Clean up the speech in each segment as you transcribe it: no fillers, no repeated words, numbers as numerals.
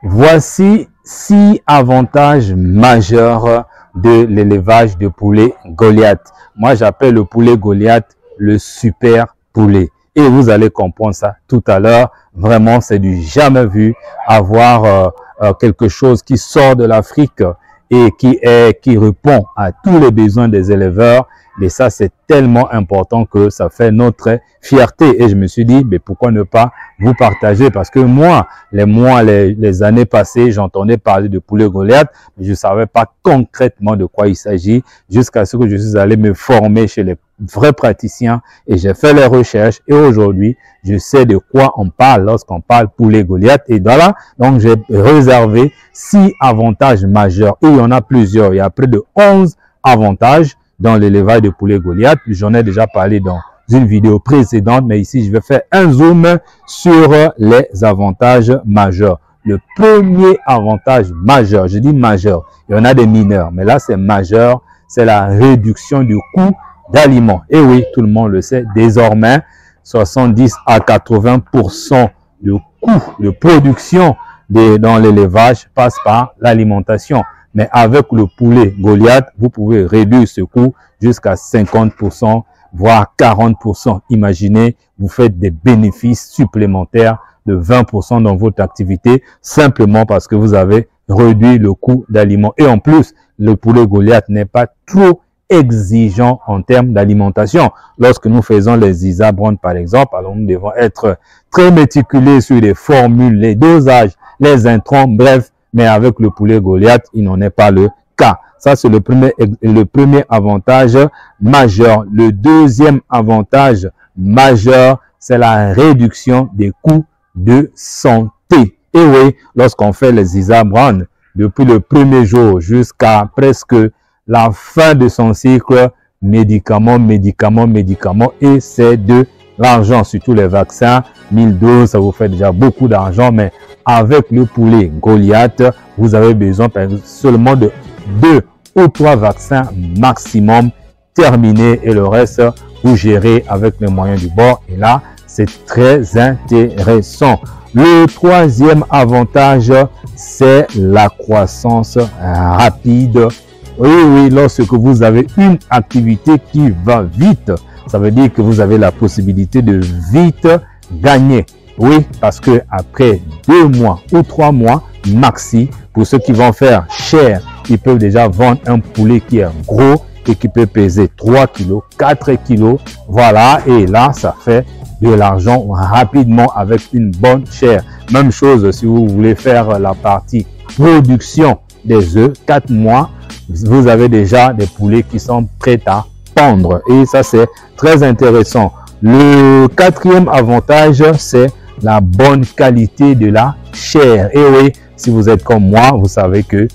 Voici 6 avantages majeurs de l'élevage de poulet Goliath. Moi, j'appelle le poulet Goliath le super poulet. Et vous allez comprendre ça tout à l'heure. Vraiment, c'est du jamais vu avoir quelque chose qui sort de l'Afrique et qui répond à tous les besoins des éleveurs. Et ça, c'est tellement important que ça fait notre fierté. Et je me suis dit, mais pourquoi ne pas vous partager? Parce que moi, les années passées, j'entendais parler de poulet Goliath, mais je ne savais pas concrètement de quoi il s'agit, jusqu'à ce que je suis allé me former chez les vrais praticiens et j'ai fait les recherches. Et aujourd'hui, je sais de quoi on parle lorsqu'on parle poulet Goliath. Et voilà, donc j'ai réservé 6 avantages majeurs. Et il y en a plusieurs. Il y a près de 11 avantages dans l'élevage de poulet Goliath. J'en ai déjà parlé dans une vidéo précédente, mais ici, je vais faire un zoom sur les avantages majeurs. Le premier avantage majeur, je dis majeur, il y en a des mineurs, mais là, c'est majeur, c'est la réduction du coût d'aliments. Et oui, tout le monde le sait, désormais, 70 à 80% du coût de production dans l'élevage passe par l'alimentation. Mais avec le poulet Goliath, vous pouvez réduire ce coût jusqu'à 50%, voire 40%. Imaginez, vous faites des bénéfices supplémentaires de 20% dans votre activité, simplement parce que vous avez réduit le coût d'aliments. Et en plus, le poulet Goliath n'est pas trop exigeant en termes d'alimentation. Lorsque nous faisons les ISA Brown, par exemple, alors nous devons être très méticuleux sur les formules, les dosages, les intrants, bref. Mais avec le poulet Goliath, il n'en est pas le cas. Ça, c'est le premier avantage majeur. Le deuxième avantage majeur, c'est la réduction des coûts de santé. Et oui, lorsqu'on fait les ISA Brown, depuis le premier jour jusqu'à presque la fin de son cycle, médicaments, et c'est de l'argent, surtout les vaccins. 1000 doses, ça vous fait déjà beaucoup d'argent, mais avec le poulet Goliath, vous avez besoin seulement de 2 ou 3 vaccins maximum terminés et le reste, vous gérez avec les moyens du bord. Et là, c'est très intéressant. Le troisième avantage, c'est la croissance rapide. Oui, lorsque vous avez une activité qui va vite, ça veut dire que vous avez la possibilité de vite gagner. Oui, parce que après 2 mois ou 3 mois maxi, pour ceux qui vont faire cher, ils peuvent déjà vendre un poulet qui est gros et qui peut peser 3 kg, 4 kg. Voilà, et là, ça fait de l'argent rapidement avec une bonne chair. Même chose si vous voulez faire la partie production des œufs, 4 mois, vous avez déjà des poulets qui sont prêts à pondre. Et ça, c'est très intéressant. Le quatrième avantage, c'est la bonne qualité de la chair. Et oui, si vous êtes comme moi, vous savez que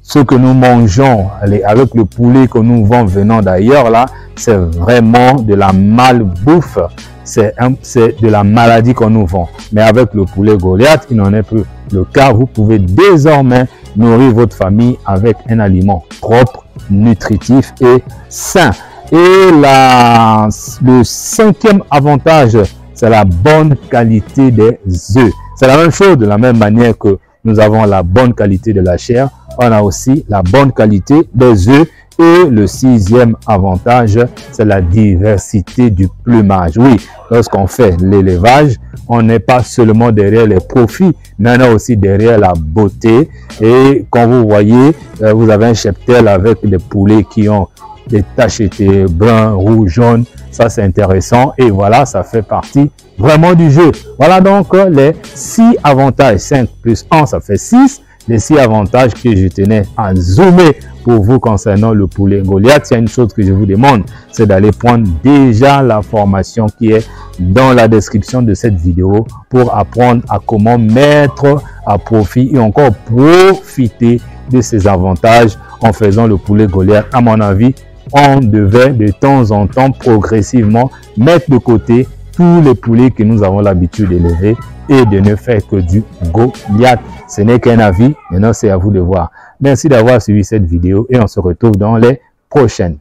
ce que nous mangeons avec le poulet que nous vendons venant d'ailleurs, là, c'est vraiment de la malbouffe. C'est de la maladie qu'on nous vend. Mais avec le poulet Goliath, il n'en est plus le cas. Vous pouvez désormais nourrir votre famille avec un aliment propre, nutritif et sain. Et le cinquième avantage, c'est la bonne qualité des œufs. C'est la même chose, de la même manière que nous avons la bonne qualité de la chair, on a aussi la bonne qualité des œufs. Et le sixième avantage, c'est la diversité du plumage. Oui, lorsqu'on fait l'élevage, on n'est pas seulement derrière les profits, mais on est aussi derrière la beauté. Et quand vous voyez, vous avez un cheptel avec des poulets qui ont des taches brun, rouge, jaune. Ça, c'est intéressant. Et voilà, ça fait partie vraiment du jeu. Voilà donc les 6 avantages. 5 plus 1, ça fait 6. Les 6 avantages que je tenais à zoomer pour vous concernant le poulet Goliath. Il y a une chose que je vous demande, c'est d'aller prendre déjà la formation qui est dans la description de cette vidéo pour apprendre à comment mettre à profit et encore profiter de ces avantages en faisant le poulet Goliath. À mon avis, on devait de temps en temps progressivement mettre de côté tous les poulets que nous avons l'habitude d'élever et de ne faire que du Goliath. Ce n'est qu'un avis, maintenant c'est à vous de voir. Merci d'avoir suivi cette vidéo et on se retrouve dans les prochaines.